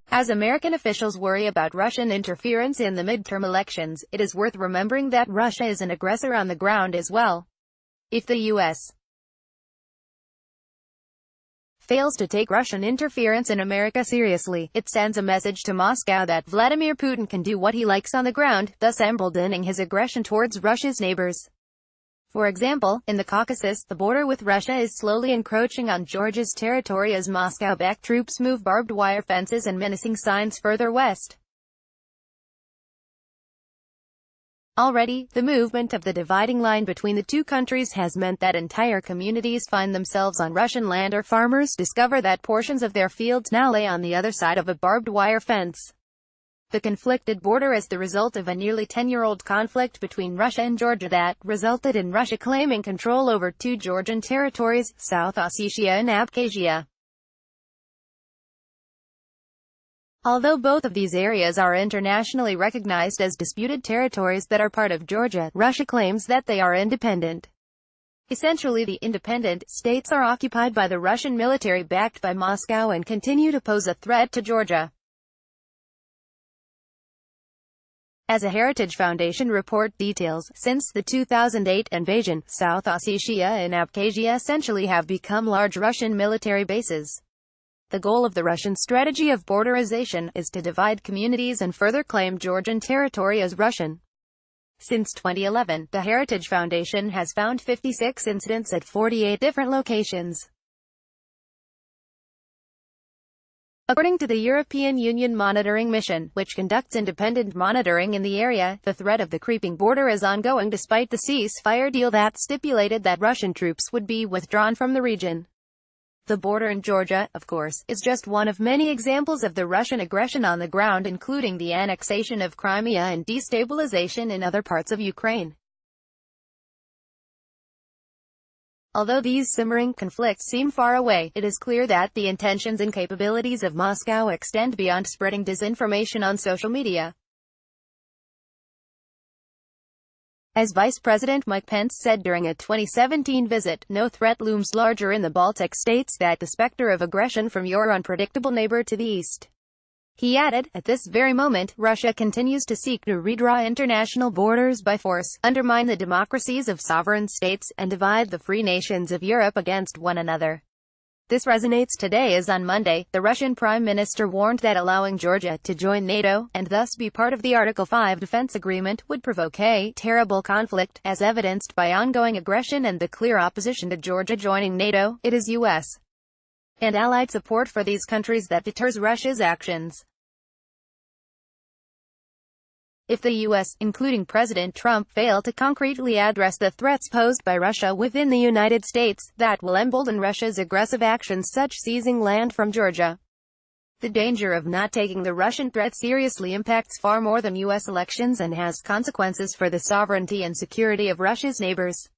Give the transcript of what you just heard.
As American officials worry about Russian interference in the midterm elections, it is worth remembering that Russia is an aggressor on the ground as well. If the U.S. fails to take Russian interference in America seriously, it sends a message to Moscow that Vladimir Putin can do what he likes on the ground, thus emboldening his aggression towards Russia's neighbors. For example, in the Caucasus, the border with Russia is slowly encroaching on Georgia's territory as Moscow-backed troops move barbed wire fences and menacing signs further west. Already, the movement of the dividing line between the two countries has meant that entire communities find themselves on Russian land, or farmers discover that portions of their fields now lay on the other side of a barbed wire fence. The conflicted border is the result of a nearly 10-year-old conflict between Russia and Georgia that resulted in Russia claiming control over two Georgian territories, South Ossetia and Abkhazia. Although both of these areas are internationally recognized as disputed territories that are part of Georgia, Russia claims that they are independent. Essentially, the independent states are occupied by the Russian military backed by Moscow and continue to pose a threat to Georgia. As a Heritage Foundation report details, since the 2008 invasion, South Ossetia and Abkhazia essentially have become large Russian military bases. The goal of the Russian strategy of borderization is to divide communities and further claim Georgian territory as Russian. Since 2011, the Heritage Foundation has found 56 incidents at 48 different locations. According to the European Union Monitoring Mission, which conducts independent monitoring in the area, the threat of the creeping border is ongoing despite the ceasefire deal that stipulated that Russian troops would be withdrawn from the region. The border in Georgia, of course, is just one of many examples of the Russian aggression on the ground, including the annexation of Crimea and destabilization in other parts of Ukraine. Although these simmering conflicts seem far away, it is clear that the intentions and capabilities of Moscow extend beyond spreading disinformation on social media. As Vice President Mike Pence said during a 2017 visit, no threat looms larger in the Baltic states than the specter of aggression from your unpredictable neighbor to the east. He added, at this very moment, Russia continues to seek to redraw international borders by force, undermine the democracies of sovereign states, and divide the free nations of Europe against one another. This resonates today as on Monday, the Russian Prime Minister warned that allowing Georgia to join NATO, and thus be part of the Article 5 defense agreement, would provoke a terrible conflict, as evidenced by ongoing aggression and the clear opposition to Georgia joining NATO. It is U.S. and allied support for these countries that deters Russia's actions. If the U.S., including President Trump, fail to concretely address the threats posed by Russia within the United States, that will embolden Russia's aggressive actions, such seizing land from Georgia. The danger of not taking the Russian threat seriously impacts far more than U.S. elections and has consequences for the sovereignty and security of Russia's neighbors.